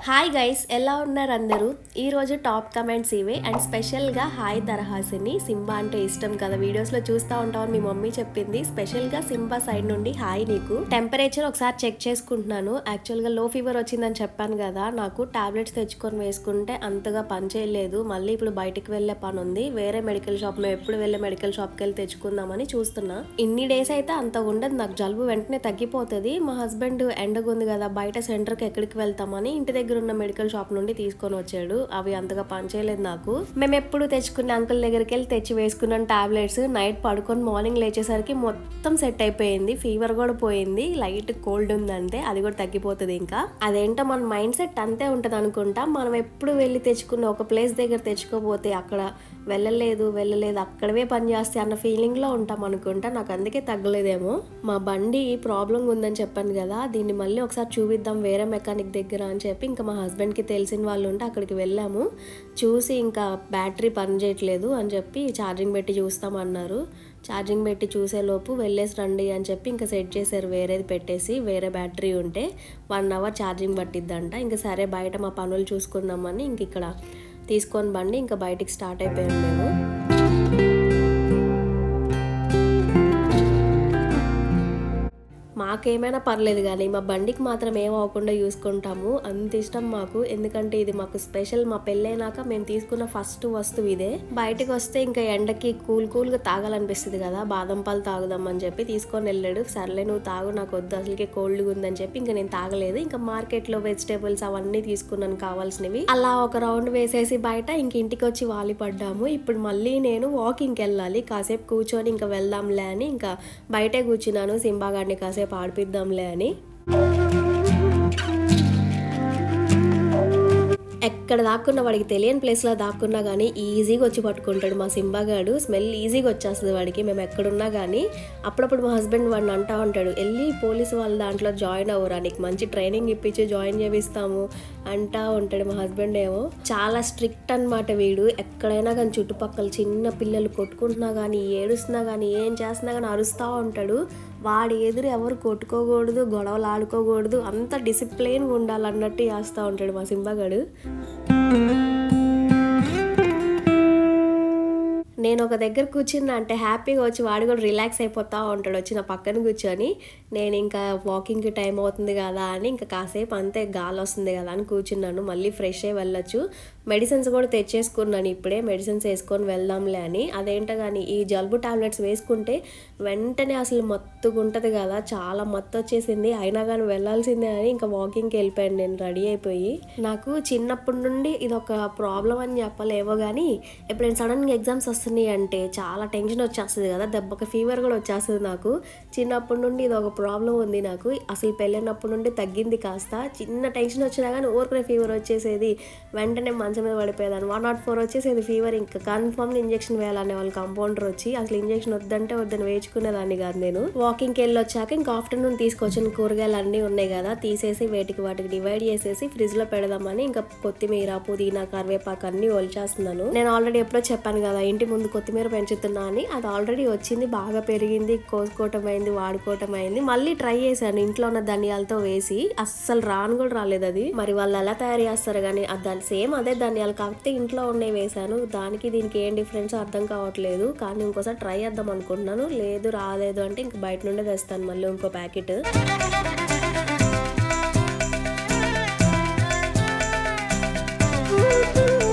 Hi guys, ఎలా ఉన్నారు అందరూ? ఈరోజు టాప్ కమెంట్స్ ఇవే. అండ్ స్పెషల్గా హాయ్ తరహాసిని. సింబా అంటే ఇష్టం కదా, వీడియోస్లో చూస్తూ ఉంటామని మీ మమ్మీ చెప్పింది. స్పెషల్గా సింబా సైడ్ నుండి హాయ్ నీకు. టెంపరేచర్ ఒకసారి చెక్ చేసుకుంటున్నాను. యాక్చువల్గా లో ఫీవర్ వచ్చిందని చెప్పాను కదా, నాకు టాబ్లెట్స్ తెచ్చుకొని వేసుకుంటే అంతగా పని చేయలేదు. మళ్ళీ ఇప్పుడు బయటికి వెళ్ళే పని ఉంది. వేరే మెడికల్ షాప్, మేము ఎప్పుడు వెళ్ళే మెడికల్ షాప్కి వెళ్ళి తెచ్చుకుందామని చూస్తున్నా. ఇన్ని డేస్ అయితే అంత ఉండదు, నాకు జలుబు వెంటనే తగ్గిపోతుంది. మా హస్బెండ్ ఎండగుంది కదా, బయట సెంటర్కి ఎక్కడికి వెళ్తామని ఇంటి దగ్గర ఉన్న మెడికల్ షాప్ నుండి తీసుకొని వచ్చాడు. అవి అంతగా పనిచేయలేదు నాకు. మేము ఎప్పుడు తెచ్చుకునే అంకుల్ దగ్గరికి వెళ్ళి తెచ్చి వేసుకున్నాం టాబ్లెట్స్. నైట్ పడుకొని మార్నింగ్ లేచేసరికి మొత్తం సెట్ అయిపోయింది. ఫీవర్ కూడా పోయింది, లైట్ కోల్డ్ ఉందంటే అది కూడా తగ్గిపోతుంది. ఇంకా అదేంటో మన మైండ్ సెట్ అంతే ఉంటుంది అనుకుంటా. మనం ఎప్పుడు వెళ్ళి తెచ్చుకున్న ఒక ప్లేస్ దగ్గర తెచ్చుకోపోతే అక్కడ వెళ్ళలేదు అక్కడవే పని చేస్తే అన్న ఫీలింగ్లో ఉంటాం అనుకుంటా. నాకు అందుకే తగ్గలేదేమో. మా బండి ప్రాబ్లం ఉందని చెప్పాను కదా, దీన్ని మళ్ళీ ఒకసారి చూపిద్దాం వేరే మెకానిక్ దగ్గర అని చెప్పి ఇంకా మా హస్బెండ్కి తెలిసిన వాళ్ళు ఉంటే అక్కడికి వెళ్ళాము. చూసి ఇంకా బ్యాటరీ పని చేయట్లేదు అని చెప్పి ఛార్జింగ్ పెట్టి చూస్తామన్నారు. ఛార్జింగ్ పెట్టి చూసేలోపు వెళ్ళేసి రండి అని చెప్పి ఇంకా సెట్ చేశారు. వేరేది పెట్టేసి వేరే బ్యాటరీ ఉంటే 1 అవర్ ఛార్జింగ్ పట్టిద్దంట. ఇంకా సరే బయట మా పనులు చూసుకుందామని ఇంక ఇక్కడ తీసుకొని బండి ఇంకా బయటికి స్టార్ట్ అయిపోయాం మేము. మాకేమైనా పర్లేదు కానీ మా బండికి మాత్రం ఏం అవ్వకుండా చూసుకుంటాము. అంత ఇష్టం మాకు, ఎందుకంటే ఇది మాకు స్పెషల్. మా పెళ్ళైనాక మేము తీసుకున్న ఫస్ట్ వస్తువు ఇదే. బయటకు వస్తే ఇంకా ఎండకి కూల్గా తాగాలనిపిస్తుంది కదా, బాదం పాలు తాగుదాం అని చెప్పి తీసుకొని వెళ్ళాడు. సర్లే నువ్వు తాగు, నాకు వద్దు అసలుకే కోల్డ్గా ఉందని చెప్పి ఇంకా నేను తాగలేదు. ఇంకా మార్కెట్లో వెజిటేబుల్స్ అవన్నీ తీసుకున్నాను కావాల్సినవి. అలా ఒక రౌండ్ వేసేసి బయట ఇంక ఇంటికి వచ్చి వాలి పడ్డాము. ఇప్పుడు మళ్ళీ నేను వాకింగ్కి వెళ్ళాలి. కాసేపు కూర్చొని ఇంకా వెళ్దాంలే అని ఇంకా బయటే కూర్చున్నాను. సింబా గారిని కాసేపు ఆడిపిద్దాంలే అని. ఎక్కడ దాక్కున్నా, వాడికి తెలియని ప్లేస్లో దాక్కున్నా కానీ ఈజీగా వచ్చి పట్టుకుంటాడు మా సింబాగాడు. స్మెల్ ఈజీగా వచ్చేస్తుంది వాడికి మేము ఎక్కడున్నా కానీ. అప్పుడప్పుడు మా హస్బెండ్ వాడిని అంటూ ఉంటాడు, వెళ్ళి పోలీసు వాళ్ళ దాంట్లో జాయిన్ అవ్వరా, నీకు మంచి ట్రైనింగ్ ఇప్పించి జాయిన్ చేపిస్తాము అంటా ఉంటాడు మా హస్బెండ్. ఏమో చాలా స్ట్రిక్ట్ అనమాట వీడు. ఎక్కడైనా కానీ చుట్టుపక్కల చిన్న పిల్లలు కొట్టుకుంటున్నా కానీ, ఏడుస్తున్నా కానీ, ఏం చేస్తున్నా కానీ అరుస్తూ ఉంటాడు. వాడి ఎదురు ఎవరు కొట్టుకోకూడదు, గొడవలు ఆడుకోకూడదు, అంత డిసిప్లిన్గా ఉండాలన్నట్టు చేస్తూ ఉంటాడు మా సింబాగాడు. నేను ఒక దగ్గర కూర్చున్నా అంటే హ్యాపీగా వచ్చి వాడు కూడా రిలాక్స్ అయిపోతూ ఉంటాడు వచ్చి నా పక్కన కూర్చొని. నేను ఇంకా వాకింగ్కి టైం అవుతుంది కదా అని ఇంకా కాసేపు అంతే గాలి వస్తుంది కదా అని కూర్చున్నాను. మళ్ళీ ఫ్రెష్ అయ్యి వెళ్ళొచ్చు. మెడిసిన్స్ కూడా తెచ్చేసుకున్నాను ఇప్పుడే, మెడిసిన్స్ వేసుకొని వెళ్దాంలే అని. అదేంటో కానీ ఈ జలుబు టాబ్లెట్స్ వేసుకుంటే వెంటనే అసలు మత్తుగా ఉంటుంది కదా, చాలా మత్తు వచ్చేసింది. అయినా కానీ వెళ్ళాల్సిందే అని ఇంకా వాకింగ్కి వెళ్ళిపోయాను నేను రెడీ అయిపోయి. నాకు చిన్నప్పటి నుండి ఇది ఒక ప్రాబ్లం అని చెప్పలేవో కానీ, ఎప్పుడైనా సడన్గా ఎగ్జామ్స్ వస్తున్నాయి అంటే చాలా టెన్షన్ వచ్చేస్తుంది కదా, దెబ్బకి ఫీవర్ కూడా వచ్చేస్తుంది నాకు. చిన్నప్పటి నుండి ఇది ఒక ప్రాబ్లం ఉంది నాకు. అసలు పెళ్ళైనప్పటి నుండి తగ్గింది కాస్త. చిన్న టెన్షన్ వచ్చినా కానీ ఊరికనే ఫీవర్ వచ్చేసేది, వెంటనే మంచం మీద పడిపోయేదాన్ని. 104 వచ్చేసేది ఫీవర్. ఇంకా కన్ఫర్మ్గా ఇంజెక్షన్ వేయాలనే వాళ్ళు కంపౌండర్ వచ్చి. అసలు ఇంజెక్షన్ వద్దంటే వద్దని వేయించుకునేదాన్ని కాదు నేను. వాకింగ్కి వెళ్ళి వచ్చాక ఇంకా ఆఫ్టర్నూన్ తీసుకొచ్చిన కూరగాయలు అన్నీ ఉన్నాయి కదా, తీసేసి వాటికి డివైడ్ చేసేసి ఫ్రిడ్జ్లో పెడదామని ఇంకా కొత్తిమీర, పుదీనా, కరివేపాకు అన్నీ ఒలిచేస్తున్నాను. నేను ఆల్రెడీ ఎప్పుడో చెప్పాను కదా ఇంటి ముందు కొత్తిమీర పెంచుతున్నా అని. అది ఆల్రెడీ వచ్చింది, బాగా పెరిగింది, కోసుకోవటం అయింది, వాడుకోవటం అయింది. మళ్ళీ ట్రై చేశాను ఇంట్లో ఉన్న ధనియాలతో వేసి, అస్సలు కూడా రాలేదు అది. మరి వాళ్ళు ఎలా తయారు చేస్తారు కానీ దాని సేమ్ అదే ధనియాలు, కాకపోతే ఇంట్లో ఉన్నవి వేసాను. దానికి దీనికి ఏం డిఫరెన్స్ అర్థం కావట్లేదు. కానీ ఇంకోసారి ట్రై చేద్దాం అనుకుంటున్నాను. రాలేదు అంటే ఇంక బయట నుండే తెస్తాను మళ్ళీ ఇంకో ప్యాకెట్.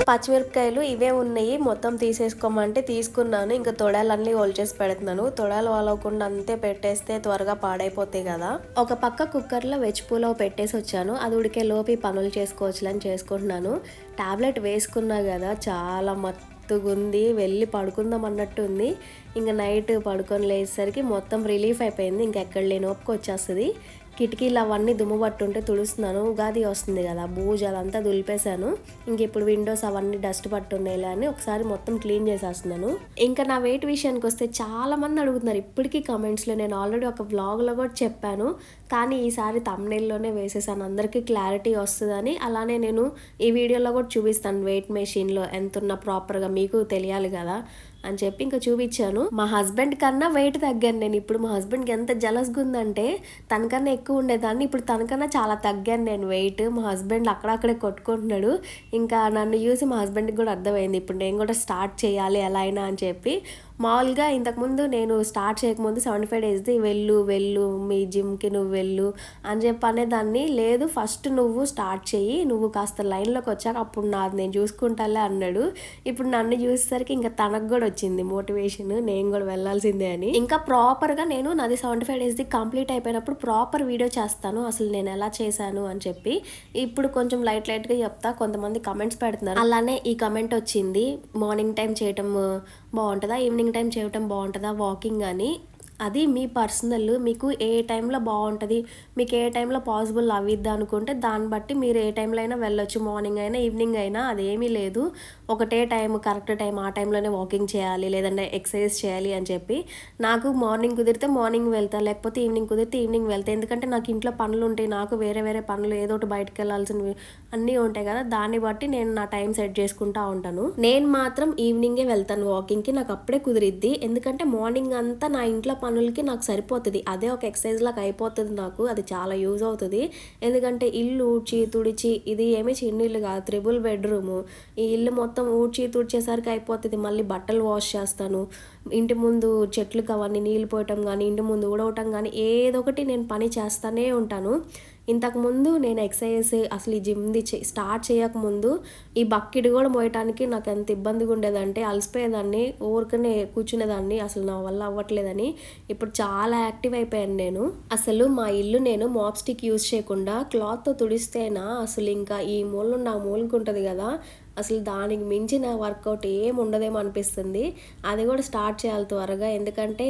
పచ్చిమిరపకాయలు ఇవే ఉన్నాయి, మొత్తం తీసేసుకోమంటే తీసుకున్నాను. ఇంకా తొడాలన్నీ ఒలిచేసి పెడుతున్నాను. తొడాలు వాళ్ళకుండా అంతే పెట్టేస్తే త్వరగా పాడైపోతాయి కదా. ఒక పక్క కుక్కర్లో వెజ్ పులావ్ పెట్టేసి వచ్చాను. అది ఉడికే లోపు పనులు చేసుకోవచ్చులని చేసుకుంటున్నాను. టాబ్లెట్ వేసుకున్నా కదా, చాలా మత్తుగుంది, వెళ్ళి పడుకుందాం అన్నట్టు ఉంది. ఇంకా నైట్ పడుకొని లేచేసరికి మొత్తం రిలీఫ్ అయిపోయింది. ఇంకెక్కడ లేని ఓపిక వచ్చేస్తుంది. కిటికీలు అవన్నీ దుమ్ము పట్టుంటే తుడుస్తున్నాను. ఉగాది వస్తుంది కదా, బూజు అదంతా దులిపేశాను. ఇంక ఇప్పుడు విండోస్ అవన్నీ డస్ట్ పట్టున్నాయి అని ఒకసారి మొత్తం క్లీన్ చేసేస్తున్నాను. ఇంకా నా వెయిట్ విషయానికి వస్తే చాలా మంది అడుగుతున్నారు ఇప్పటికీ కమెంట్స్లో. నేను ఆల్రెడీ ఒక వ్లాగ్లో కూడా చెప్పాను, కానీ ఈసారి థంబ్నెయిల్లోనే వేసేసాను, అందరికీ క్లారిటీ వస్తుందని. అలానే నేను ఈ వీడియోలో కూడా చూపిస్తాను వెయిట్ మెషిన్లో ఎంత ఉన్నా ప్రాపర్గా మీకు తెలియాలి కదా. అని చెప్పి ఇంకా చూపించాను. మా హస్బెండ్ కన్నా వెయిట్ తగ్గాను నేను. ఇప్పుడు మా హస్బెండ్కి ఎంత జలస్గా ఉందంటే తనకన్నా ఎక్కువ ఉండేదాన్ని, ఇప్పుడు తనకన్నా చాలా తగ్గాను నేను వెయిట్. మా హస్బెండ్ అక్కడక్కడే కొట్టుకుంటున్నాడు. ఇంకా నన్ను చూసి మా హస్బెండ్కి కూడా అర్థమైంది ఇప్పుడు నేను కూడా స్టార్ట్ చేయాలి ఎలా అయినా అని చెప్పి. మామూలుగా ఇంతకుముందు నేను స్టార్ట్ చేయకముందు 75 డేస్ది వెళ్ళు మీ జిమ్కి నువ్వు వెళ్ళు అని చెప్పి అనేదాన్ని. లేదు ఫస్ట్ నువ్వు స్టార్ట్ చెయ్యి, నువ్వు కాస్త లైన్లోకి వచ్చాక అప్పుడు నాది నేను చూసుకుంటాలే అన్నాడు. ఇప్పుడు నన్ను చూసేసరికి ఇంకా తనకు కూడా వచ్చింది మోటివేషన్, నేను కూడా వెళ్ళాల్సిందే అని. ఇంకా ప్రాపర్గా నేను నాది 75 డేస్ది కంప్లీట్ అయిపోయినప్పుడు ప్రాపర్ వీడియో చేస్తాను అసలు నేను ఎలా చేశాను అని చెప్పి. ఇప్పుడు కొంచెం లైట్గా చెప్తా. కొంతమంది కమెంట్స్ పెడుతున్నారు. అలానే ఈ కమెంట్ వచ్చింది, మార్నింగ్ టైం చేయటం బాగుంటుందా ఈవినింగ్ టైం చేయటం బాగుంటుందా వాకింగ్ అని. అది మీ పర్సనల్, మీకు ఏ టైంలో బాగుంటుంది, మీకు ఏ టైంలో పాసిబుల్ అవ్విద్దా అనుకుంటే దాన్ని బట్టి మీరు ఏ టైంలో అయినా వెళ్ళొచ్చు. మార్నింగ్ అయినా ఈవినింగ్ అయినా అదేమీ లేదు. ఒకటే టైం కరెక్ట్ టైం ఆ టైంలోనే వాకింగ్ చేయాలి లేదంటే ఎక్సర్సైజ్ చేయాలి అని చెప్పి. నాకు మార్నింగ్ కుదిరితే మార్నింగ్ వెళ్తా, లేకపోతే ఈవినింగ్ కుదిరితే ఈవినింగ్ వెళ్తా. ఎందుకంటే నాకు ఇంట్లో పనులు ఉంటాయి, నాకు వేరే పనులు ఏదో ఒకటి బయటకు వెళ్ళాల్సినవి అన్నీ ఉంటాయి కదా, దాన్ని బట్టి నేను నా టైం సెట్ చేసుకుంటా ఉంటాను. నేను మాత్రం ఈవినింగే వెళ్తాను వాకింగ్కి, నాకు అప్పుడే కుదిరిద్ది. ఎందుకంటే మార్నింగ్ అంతా నా ఇంట్లో పనులకి నాకు సరిపోతుంది, అదే ఒక ఎక్సర్సైజ్ లాగా అయిపోతుంది నాకు. అది చాలా యూజ్ అవుతుంది. ఎందుకంటే ఇల్లు ఊడ్చి తుడిచి, ఇది ఏమీ చిన్న ఇల్లు కాదు, 3 బెడ్రూము. ఈ ఇల్లు మొత్తం ఊడ్చి తుడిచేసరికి అయిపోతుంది. మళ్ళీ బట్టలు వాష్ చేస్తాను, ఇంటి ముందు చెట్లకు అవన్నీ నీళ్ళు పోయటం కానీ ఇంటి ముందు ఊడవటం కానీ ఏదో ఒకటి నేను పని చేస్తూనే ఉంటాను. ఇంతకుముందు నేను ఎక్సర్సైజ్ అసలు ఈ జిమ్ది స్టార్ట్ చేయకముందు ఈ బకెట్ కూడా మోయటానికి నాకు ఎంత ఇబ్బందిగా ఉండేదంటే అలసిపోయేదాన్ని, ఊరికనే కూర్చునేదాన్ని, అసలు నా వల్ల అవ్వట్లేదని. ఇప్పుడు చాలా యాక్టివ్ అయిపోయాను నేను. అసలు మా ఇల్లు నేను మాప్ స్టిక్ యూజ్ చేయకుండా క్లాత్తో తుడిస్తేనా అసలు ఇంకా ఈ మూల నుండి ఆ మూలకి ఉంటుంది కదా, అసలు దానికి మించిన వర్కౌట్ ఏం ఉండదేమో అనిపిస్తుంది. అది కూడా స్టార్ట్ చేయాలి త్వరగా. ఎందుకంటే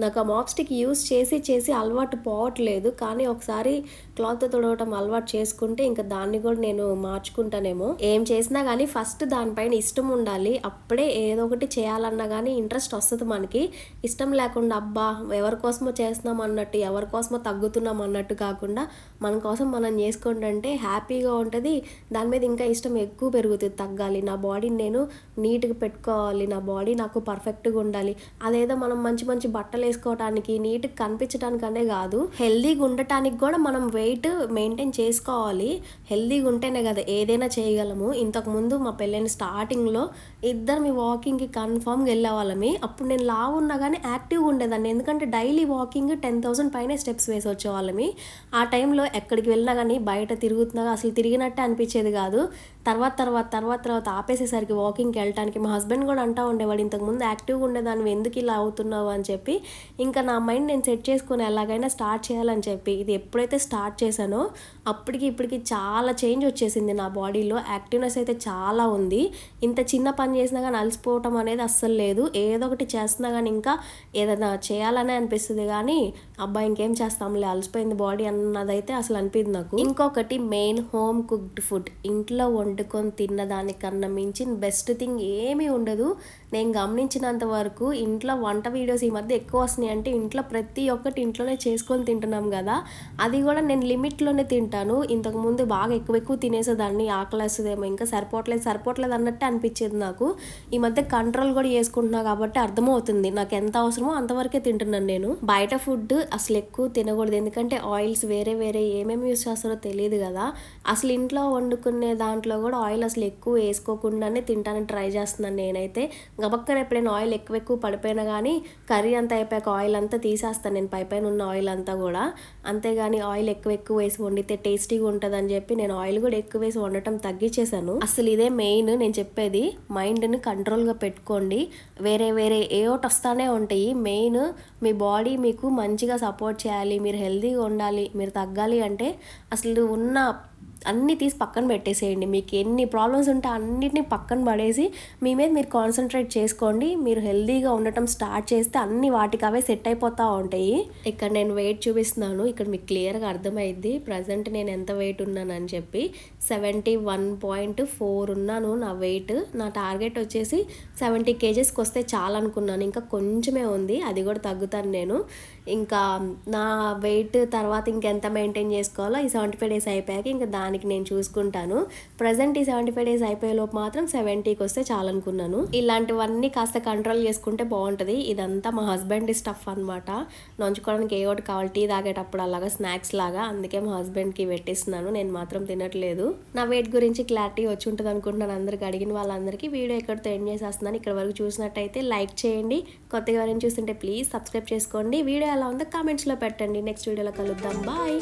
నాకు ఆ మాప్ స్టిక్ యూజ్ చేసి అలవాటు పోవట్లేదు. కానీ ఒకసారి క్లాత్తో తుడవటం అలవాటు చేసుకుంటే ఇంకా దాన్ని కూడా నేను మార్చుకుంటానేమో. ఏం చేసినా కానీ ఫస్ట్ దానిపైన ఇష్టం ఉండాలి, అప్పుడే ఏదో ఒకటి చేయాలన్నా కానీ ఇంట్రెస్ట్ వస్తుంది మనకి. ఇష్టం లేకుండా అబ్బా ఎవరి కోసమో చేస్తున్నాం అన్నట్టు, ఎవరి కోసమో తగ్గుతున్నాం అన్నట్టు కాకుండా మన కోసం మనం చేసుకుంటుంటే హ్యాపీగా ఉంటుంది. దాని మీద ఇంకా ఇష్టం ఎక్కువ పెరుగుతుంది. తగ్గాలి, నా బాడీని నేను నీట్గా పెట్టుకోవాలి, నా బాడీ నాకు పర్ఫెక్ట్గా ఉండాలి. అదేదో మనం మంచి బట్టలు వేసుకోవడానికి నీట్గా కనిపించడానికనే కాదు, హెల్దీగా ఉండటానికి కూడా మనం వెయిట్ మెయింటైన్ చేసుకోవాలి. హెల్దీగా ఉంటేనే కదా ఏదైనా చేయగలము. ఇంతకుముందు మా పెళ్ళైన స్టార్టింగ్లో ఇద్దరు మీ వాకింగ్కి కన్ఫామ్గా వెళ్ళేవాళ్ళమి. అప్పుడు నేను లావు ఉన్నా కానీ యాక్టివ్గా ఉండేదాన్ని, ఎందుకంటే డైలీ వాకింగ్ 10,000 పైనే స్టెప్స్ వేసి వచ్చేవాళ్ళమి. ఆ టైంలో ఎక్కడికి వెళ్ళినా కానీ బయట తిరుగుతున్నా అసలు తిరిగినట్టే అనిపించేది కాదు. తర్వాత ఆపేసేసరికి వాకింగ్కి వెళ్ళటానికి మా హస్బెండ్ కూడా అంటూ ఉండేవాడు, ఇంతకుముందు యాక్టివ్గా ఉండేదాన్ని ఎందుకు ఇలా అవుతున్నావు అని చెప్పి. ఇంకా నా మైండ్ నేను సెట్ చేసుకుని ఎలాగైనా స్టార్ట్ చేయాలని చెప్పి ఇది ఎప్పుడైతే స్టార్ట్ చేశానో ఇప్పటికి చాలా చేంజ్ వచ్చేసింది నా బాడీలో. యాక్టివ్నెస్ అయితే చాలా ఉంది. ఇంత చిన్న పని చేసినా కానీ అలసిపోవటం అనేది అస్సలు లేదు. ఏదో ఒకటి చేస్తున్నా కానీ ఇంకా ఏదైనా చేయాలనే అనిపిస్తుంది, కానీ అబ్బాయి ఇంకేం చేస్తాంలే అలసిపోయింది బాడీ అన్నదైతే అసలు అనిపించింది నాకు. ఇంకొకటి మెయిన్, హోమ్ కుక్డ్ ఫుడ్. ఇంట్లో వండుకొని తిన్నదానికన్నా మించిన బెస్ట్ థింగ్ ఏమీ ఉండదు. నేను గమనించినంత వరకు ఇంట్లో వంట వీడియోస్ ఈ మధ్య ఎక్కువ వస్తున్నాయి. అంటే ఇంట్లో ప్రతి ఒక్కటి ఇంట్లోనే చేసుకొని తింటున్నాం కదా, అది కూడా నేను లిమిట్లోనే తింటాను. ఇంతకుముందు బాగా ఎక్కువ తినేసేదాన్ని, ఆకలేస్తుందేమో ఇంకా సరిపోవట్లేదు అన్నట్టే అనిపించేది నాకు. ఈ మధ్య కంట్రోల్ కూడా చేసుకుంటున్నా కాబట్టి అర్థమవుతుంది నాకు ఎంత అవసరమో అంతవరకే తింటున్నాను నేను. బయట ఫుడ్ అసలు ఎక్కువ తినకూడదు, ఎందుకంటే ఆయిల్స్ వేరే ఏమేమి యూస్ చేస్తారో తెలియదు కదా. అసలు ఇంట్లో వండుకునే దాంట్లో కూడా ఆయిల్ అసలు ఎక్కువ వేసుకోకుండానే తింటానికి ట్రై చేస్తున్నాను నేనైతే. గబక్కన ఎప్పుడైనా ఆయిల్ ఎక్కువ పడిపోయినా కానీ కర్రీ అంతా అయిపోయాక ఆయిల్ అంతా తీసేస్తాను నేను, పైన ఉన్న ఆయిల్ అంతా కూడా. అంతేగాని ఆయిల్ ఎక్కువ వేసి వండితే టేస్టీగా ఉంటుందని చెప్పి నేను ఆయిల్ కూడా ఎక్కువ వేసి వండటం తగ్గించేశాను. అసలు ఇదే మెయిన్ నేను చెప్పేది, మైండ్ని కంట్రోల్గా పెట్టుకోండి. వేరే ఏ ఒకటి వస్తానే ఉంటాయి. మెయిన్ మీ బాడీ మీకు మంచిగా సపోర్ట్ చేయాలి, మీరు హెల్తీగా ఉండాలి, మీరు తగ్గాలి అంటే అసలు ఉన్న అన్నీ తీసి పక్కన పెట్టేసేయండి. మీకు ఎన్ని ప్రాబ్లమ్స్ ఉంటే అన్నిటిని పక్కన పడేసి మీ మీద మీరు కాన్సన్ట్రేట్ చేసుకోండి. మీరు హెల్తీగా ఉండటం స్టార్ట్ చేస్తే అన్ని వాటికి అవే సెట్ అయిపోతూ ఉంటాయి. ఇక్కడ నేను వెయిట్ చూపిస్తున్నాను, ఇక్కడ మీకు క్లియర్గా అర్థమైద్ది ప్రజెంట్ నేను ఎంత వెయిట్ ఉన్నానని చెప్పి. 71.4 ఉన్నాను నా వెయిట్. నా టార్గెట్ వచ్చేసి 70 kgsకి వస్తే చాలనుకున్నాను, ఇంకా కొంచెమే ఉంది, అది కూడా తగ్గుతాను నేను. ఇంకా నా వెయిట్ తర్వాత ఇంకెంత మెయింటైన్ చేసుకోవాలో ఈ 75 days అయిపోయాక ఇంకా దానికి నేను చూసుకుంటాను. ప్రజెంట్ ఈ 75 డేస్ అయిపోయేలోపు మాత్రం 70కి వస్తే చాలనుకున్నాను. ఇలాంటివన్నీ కాస్త కంట్రోల్ చేసుకుంటే బాగుంటుంది. ఇదంతా మా హస్బెండ్ స్టఫ్ అనమాట. నంచుకోవడానికి ఏ ఒకటి కావాలి, టీ తాగేటప్పుడు అలాగా స్నాక్స్ లాగా. అందుకే మా హస్బెండ్కి పెట్టిస్తున్నాను, నేను మాత్రం తినట్లేదు. నా వెయిట్ గురించి క్లారిటీ వచ్చి ఉంటుంది అనుకుంటున్నాను. అందరికి అడిగిన వాళ్ళందరికీ వీడియో ఎక్కడితో ఎండ్ చేసేస్తున్నాను. ఇక్కడ వరకు చూసినట్టయితే లైక్ చేయండి. కొత్తగా ఎవరైనా చూస్తుంటే ప్లీజ్ సబ్స్క్రైబ్ చేసుకోండి. వీడియో ఎలా ఉందో కామెంట్స్లో పెట్టండి. నెక్స్ట్ వీడియోలో కలుద్దాం. బాయ్.